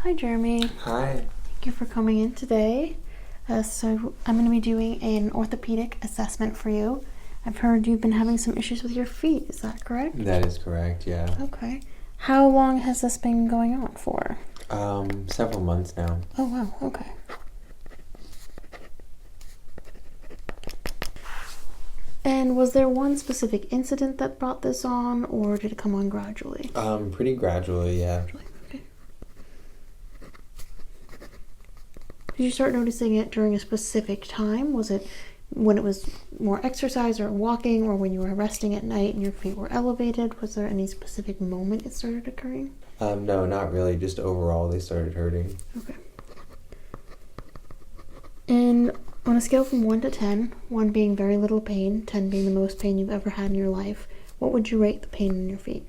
Hi, Jeremy. Hi. Thank you for coming in today. So I'm going to be doing an orthopedic assessment for you. I've heard you've been having some issues with your feet. Is that correct? That is correct, yeah. Okay. How long has this been going on for? Several months now. Oh, wow. Okay. And was there one specific incident that brought this on, or did it come on gradually? Pretty gradually, yeah. Okay. Did you start noticing it during a specific time? Was it when it was more exercise or walking, or when you were resting at night and your feet were elevated? Was there any specific moment it started occurring? No, not really. Just overall, they started hurting. Okay. And on a scale from 1 to 10, 1 being very little pain, 10 being the most pain you've ever had in your life, what would you rate the pain in your feet?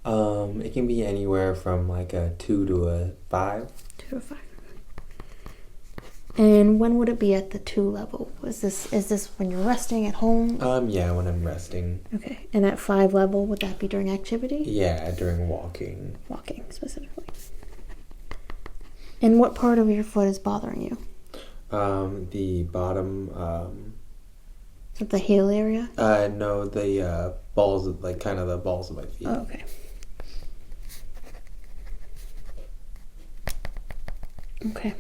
It can be anywhere from like a 2 to a 5. 2 to 5. And when would it be at the 2 level? Is this when you're resting at home? Yeah, when I'm resting. Okay. And at 5 level, would that be during activity? Yeah, during walking. Walking, specifically. And what part of your foot is bothering you? The bottom, Is it the heel area? no, the, balls, like kind of the balls of my feet. Oh, okay. Okay.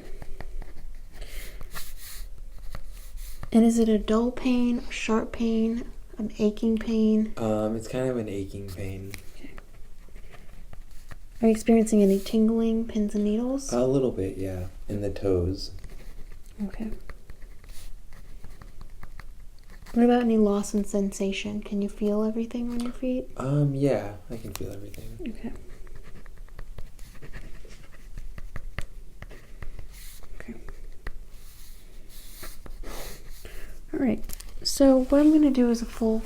And is it a dull pain, a sharp pain, an aching pain? It's kind of an aching pain. Okay. Are you experiencing any tingling, pins and needles? A little bit, yeah, in the toes. Okay. What about any loss in sensation? Can you feel everything on your feet? Yeah, I can feel everything. Okay. Okay. All right. So what I'm going to do is a full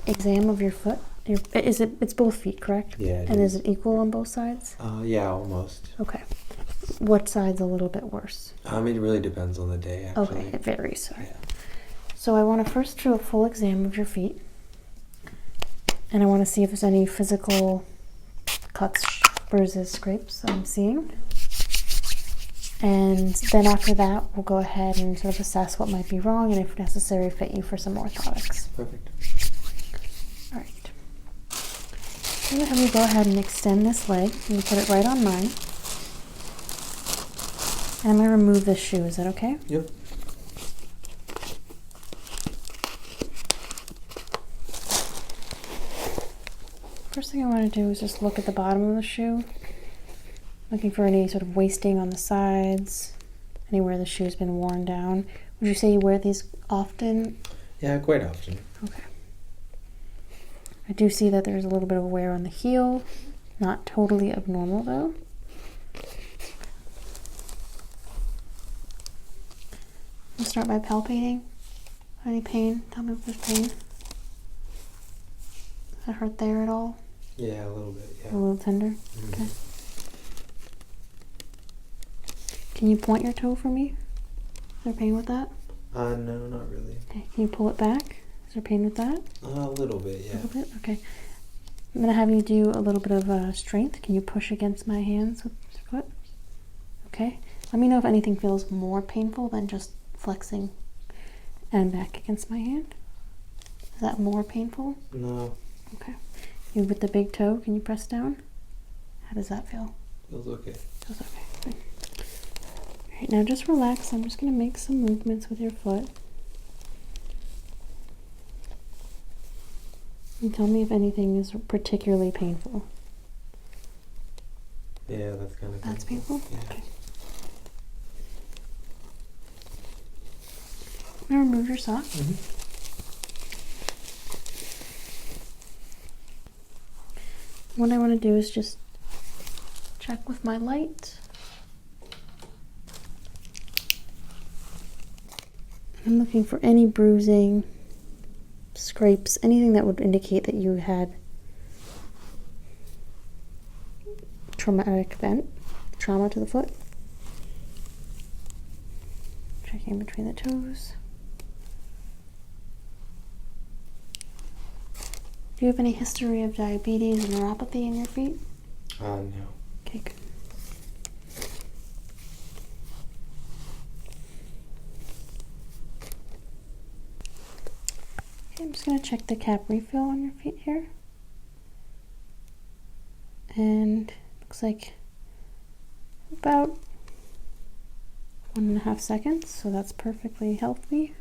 exam of your foot. It's both feet, correct? Yeah. And is it equal on both sides? Yeah, almost. Okay. What side's a little bit worse? It really depends on the day, actually. Okay, it varies. Sorry. Yeah. So I want to first do a full exam of your feet. And I want to see if there's any physical cuts, bruises, scrapes I'm seeing. And then after that, we'll go ahead and sort of assess what might be wrong and if necessary, fit you for some orthotics. Perfect. All right. I'm going to have you go ahead and extend this leg and put it right on mine. And I'm going to remove this shoe. Is that okay? Yep. First thing I want to do is just look at the bottom of the shoe. Looking for any sort of wasting on the sides, anywhere the shoe's been worn down. Would you say you wear these often? Yeah, quite often. Okay. I do see that there's a little bit of wear on the heel. Not totally abnormal though. I'll start by palpating. Any pain? Tell me if there's pain. Does that hurt there at all? Yeah, a little bit, yeah. A little tender? Mm-hmm. Okay. Can you point your toe for me? Is there pain with that? No, not really. Okay. Can you pull it back? Is there pain with that? A little bit, yeah. A little bit? Okay. I'm going to have you do a little bit of strength. Can you push against my hands with your foot? Okay. Let me know if anything feels more painful than just flexing and back against my hand. Is that more painful? No. Okay. You with the big toe, can you press down? How does that feel? Feels okay. Feels okay. Good. All right, now just relax. I'm just going to make some movements with your foot. And tell me if anything is particularly painful. Yeah, that's kind of That's painful? Yeah. Okay. Now remove your sock. Mm-hmm. What I want to do is just check with my light. I'm looking for any bruising, scrapes, anything that would indicate that you had traumatic event, trauma to the foot. Checking between the toes. Do you have any history of diabetes or neuropathy in your feet? No. Okay, good. Okay, I'm just going to check the cap refill on your feet here. And looks like about 1.5 seconds, so that's perfectly healthy.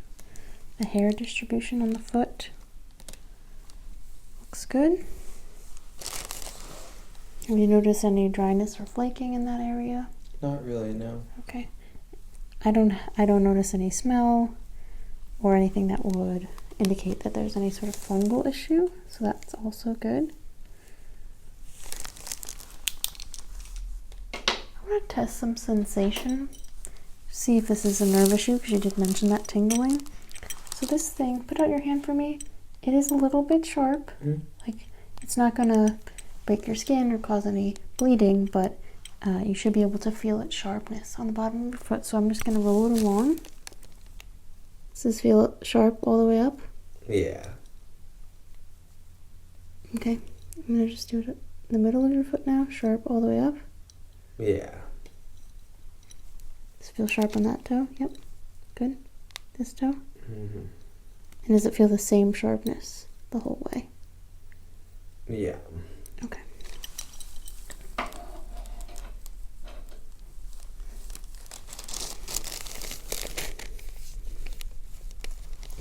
The hair distribution on the foot looks good. Have you noticed any dryness or flaking in that area? Not really, no. Okay. I don't notice any smell or anything that would indicate that there's any sort of fungal issue, so that's also good. I'm going to test some sensation, see if this is a nerve issue, because you did mention that tingling. So this thing, put out your hand for me. It is a little bit sharp. Like, it's not going to break your skin or cause any bleeding, but you should be able to feel its sharpness on the bottom of your foot. So I'm just going to roll it along. Does this feel sharp all the way up? Yeah. Okay, I'm going to just do it in the middle of your foot now, sharp all the way up. Yeah. Does it feel sharp on that toe? Yep. Good. This toe? Mm-hmm. And does it feel the same sharpness the whole way? Yeah. Okay.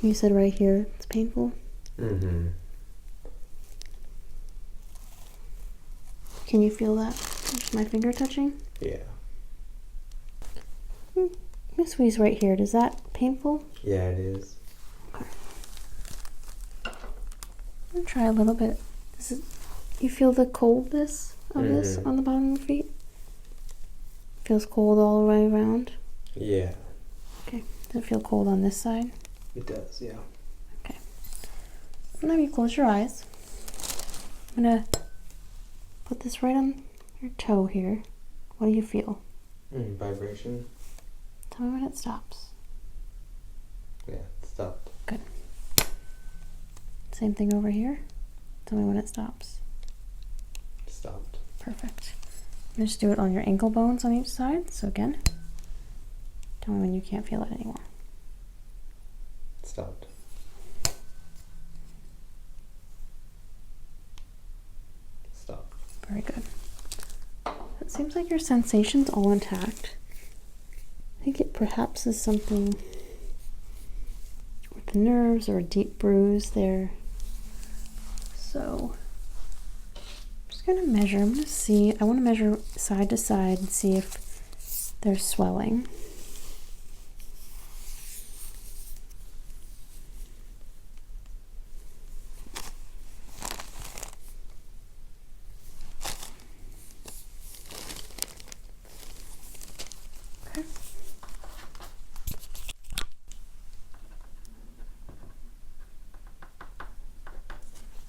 You said right here it's painful? Mm-hmm. Can you feel that? Just my finger touching? Yeah. I'm gonna squeeze right here. Is that painful? Yeah, it is. Okay. I'm gonna try a little bit. You feel the coldness of this on the bottom of your feet? Feels cold all the way around? Yeah. Okay. Does it feel cold on this side? It does, yeah. Okay. I'm gonna have you close your eyes. I'm gonna put this right on your toe here. What do you feel? Vibration. Tell me when it stops. Yeah, it stopped. Good. Same thing over here. Tell me when it stops. Stopped. Perfect. And just do it on your ankle bones on each side. So again, tell me when you can't feel it anymore. Stopped. Stopped. Very good. It seems like your sensation's all intact. I think it perhaps is something with the nerves or a deep bruise there. So I'm just going to measure. I'm going to see. I want to measure side to side and see if there's swelling. Okay.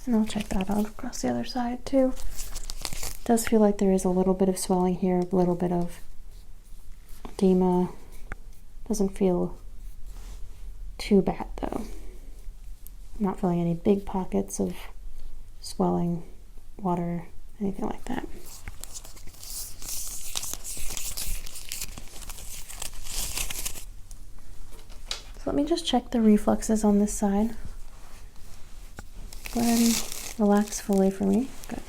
And I'll check that out across the other side too. It does feel like there is a little bit of swelling here, a little bit of edema. Doesn't feel too bad though. I'm not feeling any big pockets of swelling, water, anything like that. So let me just check the reflexes on this side. Go ahead and relax fully for me. Good.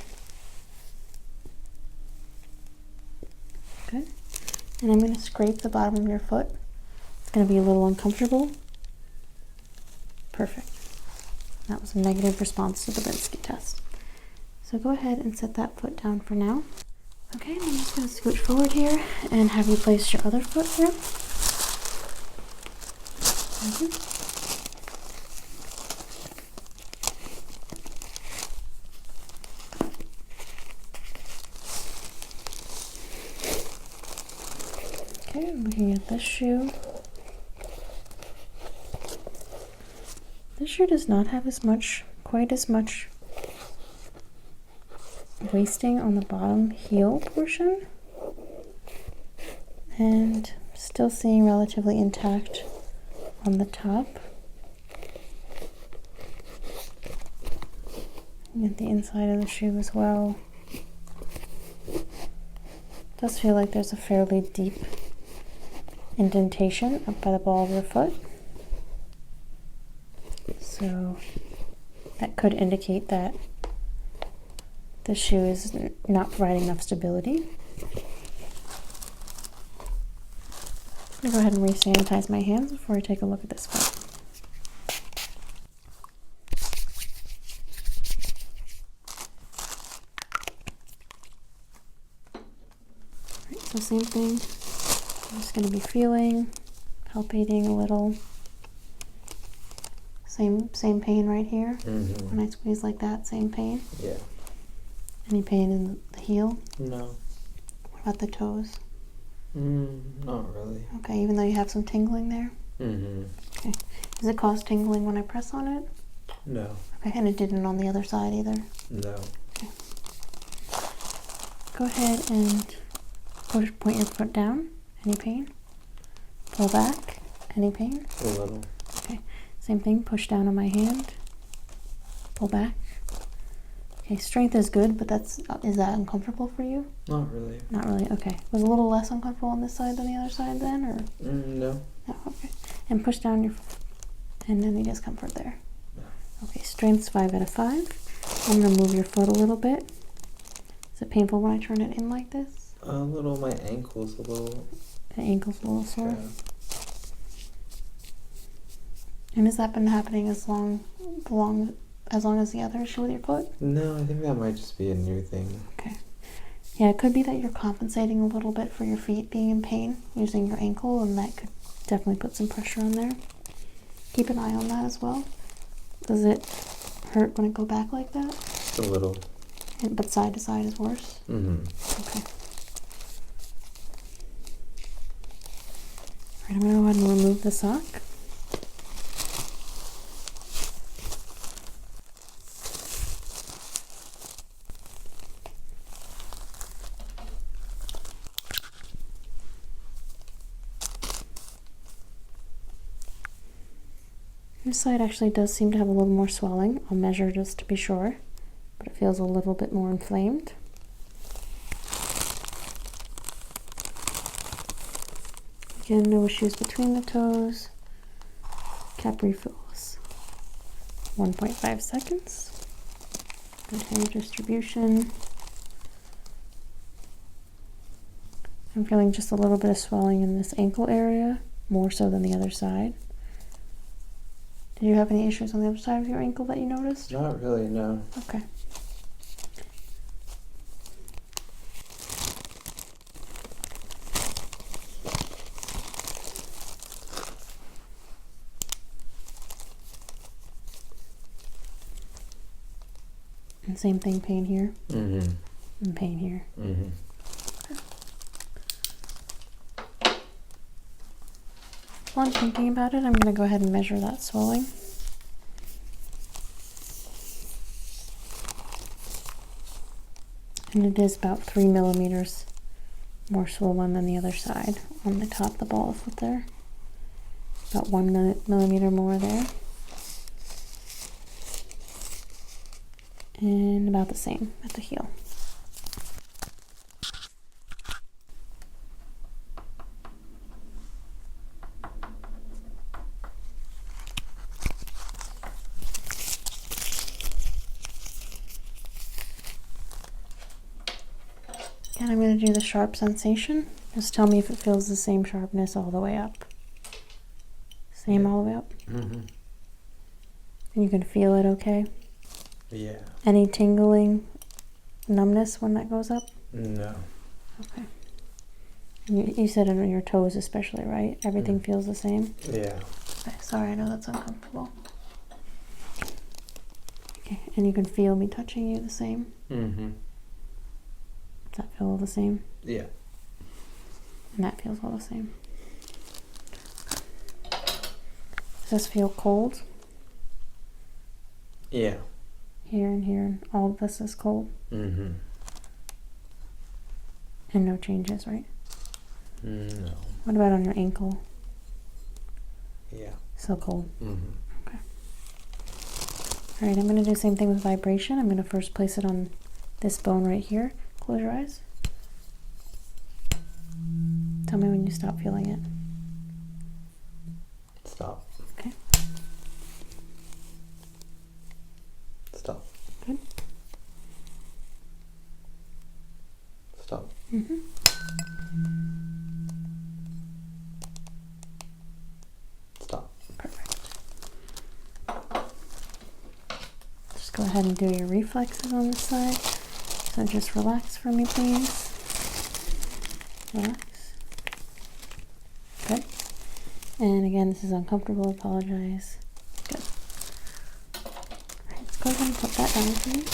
Good. And I'm going to scrape the bottom of your foot. It's going to be a little uncomfortable. Perfect. That was a negative response to the Binsky test. So go ahead and set that foot down for now. Okay, and I'm just going to scooch forward here and have you place your other foot here. Okay, I'm looking at this shoe. This shoe does not have quite as much wasting on the bottom heel portion, and still seeing relatively intact on the top. And at the inside of the shoe as well. It does feel like there's a fairly deep indentation up by the ball of your foot. So that could indicate that the shoe is not providing enough stability. I'm going to go ahead and re-sanitize my hands before I take a look at this foot. Alright, so same thing. I'm just going to be feeling, palpating a little. Same pain right here. When I squeeze like that, same pain. Yeah. Any pain in the heel? No. What about the toes? Not really. Okay, even though you have some tingling there? Okay. Does it cause tingling when I press on it? No. Okay, and it didn't on the other side either? No. Okay. Go ahead and point your foot down. Any pain? Pull back. Any pain? A little. Okay. Same thing, push down on my hand. Pull back. Okay, strength is good, but is that uncomfortable for you? Not really. Not really, okay. Was it a little less uncomfortable on this side than the other side then, or? No. No, okay. And push down your foot, and any discomfort there. No. Okay, strength's 5 out of 5. I'm gonna move your foot a little bit. Is it painful when I turn it in like this? A little, my ankle's a little. The ankle's a little sore? Yeah. And has that been happening as long as the other issue with your foot? No, I think that might just be a new thing. Okay. Yeah, it could be that you're compensating a little bit for your feet being in pain using your ankle, and that could definitely put some pressure on there. Keep an eye on that as well. Does it hurt when it go back like that? Just a little. But side to side is worse? Okay. Alright, I'm going to go ahead and remove the sock. This side actually does seem to have a little more swelling. I'll measure just to be sure, but it feels a little bit more inflamed. Again, no issues between the toes. Cap refills. 1.5 seconds. Good hand distribution. I'm feeling just a little bit of swelling in this ankle area, more so than the other side. Did you have any issues on the other side of your ankle that you noticed? Not really, no. Okay. And same thing, pain here? And pain here. While I'm thinking about it, I'm going to go ahead and measure that swelling. And it is about 3 millimeters more swollen than the other side on the top of the ball of foot there. About 1 millimeter more there. And about the same at the heel. And I'm going to do the sharp sensation. Just tell me if it feels the same sharpness all the way up. Same all the way up? And you can feel it okay? Yeah. Any tingling, numbness when that goes up? No. Okay. And you said on your toes especially, right? Everything feels the same? Yeah. Okay, sorry, I know that's uncomfortable. Okay, and you can feel me touching you the same? Does that feel all the same? Yeah. And that feels all the same. Does this feel cold? Yeah. Here and here, and all of this is cold? And no changes, right? No. What about on your ankle? Yeah. Still cold? Okay. Alright, I'm going to do the same thing with vibration. I'm going to first place it on this bone right here. Close your eyes. Tell me when you stop feeling it. Stop. Okay. Mm-hmm. Stop. Perfect. Just go ahead and do your reflexes on this side. So just relax for me, please. Relax. Good. And again, this is uncomfortable. Apologize. Good. Alright, let's go ahead and put that down for me.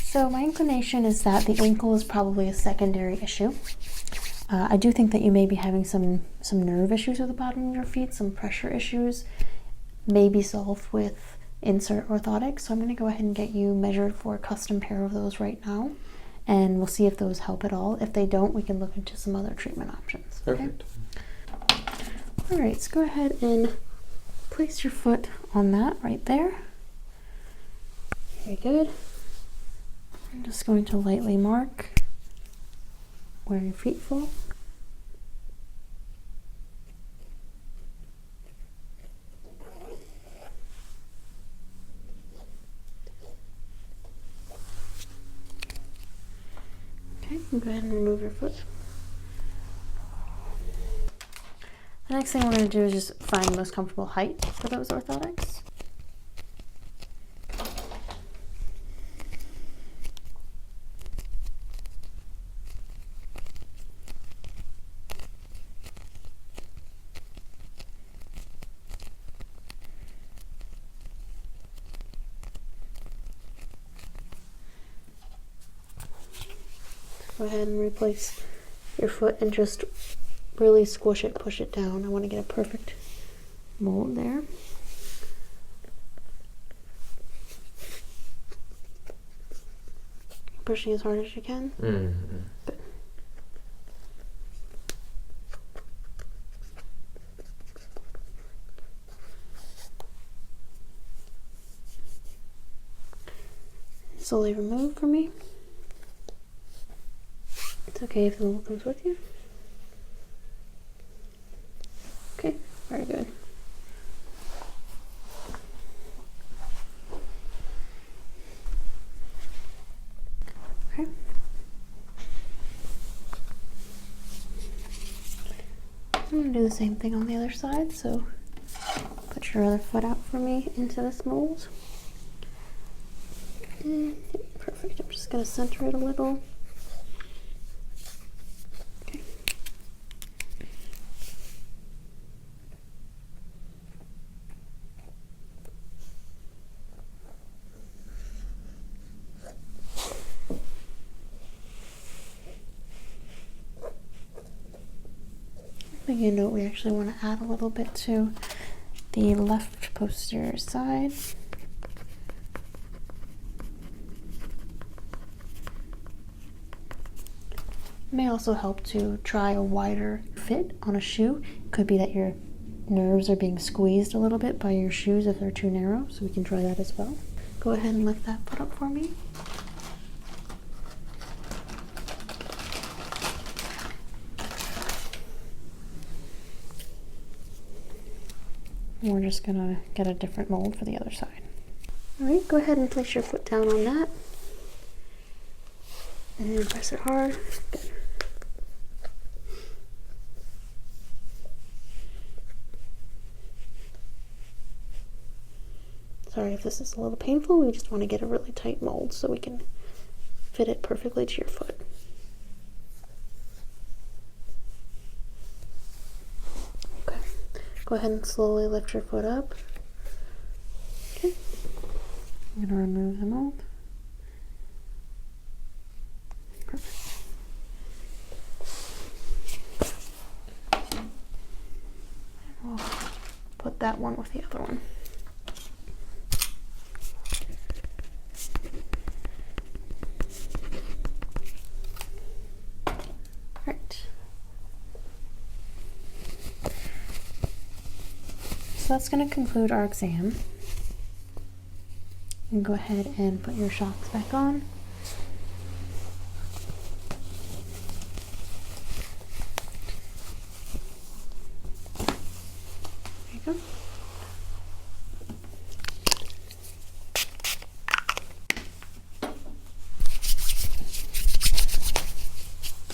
So my inclination is that the ankle is probably a secondary issue. I do think that you may be having some nerve issues at the bottom of your feet, some pressure issues, may be solved with insert orthotics. So I'm going to go ahead and get you measured for a custom pair of those right now, and we'll see if those help at all. If they don't, we can look into some other treatment options. Perfect. Okay? All right, so go ahead and place your foot on that right there. Very good. I'm just going to lightly mark where your feet fall. Okay, go ahead and remove your foot. The next thing we're going to do is just find the most comfortable height for those orthotics. Go ahead and replace your foot and just really squish it, push it down. I want to get a perfect mold there. Pushing as hard as you can. Mm-hmm. Good. Slowly remove for me. It's okay if the mold comes with you. Okay, very good. Okay. I'm going to do the same thing on the other side, so put your other foot out for me into this mold. And, perfect. I'm just going to center it a little. You note we actually want to add a little bit to the left posterior side. It may also help to try a wider fit on a shoe. It could be that your nerves are being squeezed a little bit by your shoes if they're too narrow, so we can try that as well. Go ahead and lift that foot up for me. We're just gonna get a different mold for the other side. All right, go ahead and place your foot down on that. And press it hard. Good. Sorry if this is a little painful. We just want to get a really tight mold so we can fit it perfectly to your foot. Okay. Go ahead and slowly lift your foot up. Okay. I'm going to remove the mold. Perfect. And we'll put that one with the other one. Right. So that's going to conclude our exam. You can go ahead and put your shocks back on.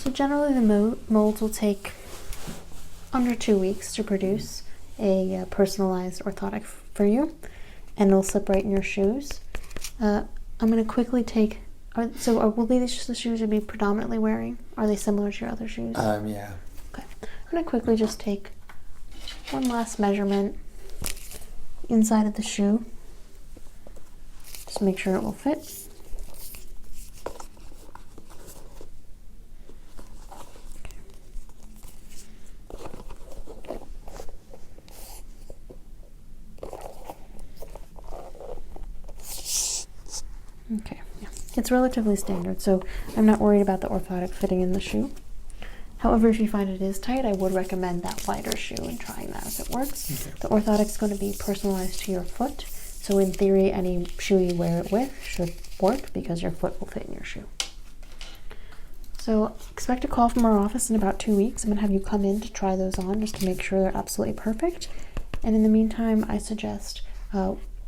So generally the molds will take under 2 weeks to produce a personalized orthotic for you, and it'll slip right in your shoes. I'm going to quickly take, will these just the shoes you'll be predominantly wearing? Are they similar to your other shoes? Yeah. Okay. I'm going to quickly just take one last measurement inside of the shoe. Just make sure it will fit. Okay, yeah. It's relatively standard, so I'm not worried about the orthotic fitting in the shoe. However, if you find it is tight, I would recommend that wider shoe and trying that if it works. Okay. The orthotic's going to be personalized to your foot, so in theory, any shoe you wear it with should work because your foot will fit in your shoe. So expect a call from our office in about 2 weeks. I'm going to have you come in to try those on just to make sure they're absolutely perfect. And in the meantime, I suggest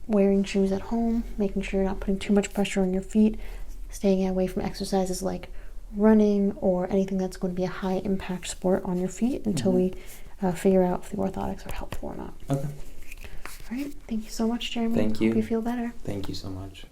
wearing shoes at home, making sure you're not putting too much pressure on your feet, staying away from exercises like running or anything that's going to be a high impact sport on your feet until we figure out if the orthotics are helpful or not. Okay. All right. Thank you so much, Jeremy. Thank you. Hope you feel better. Thank you so much.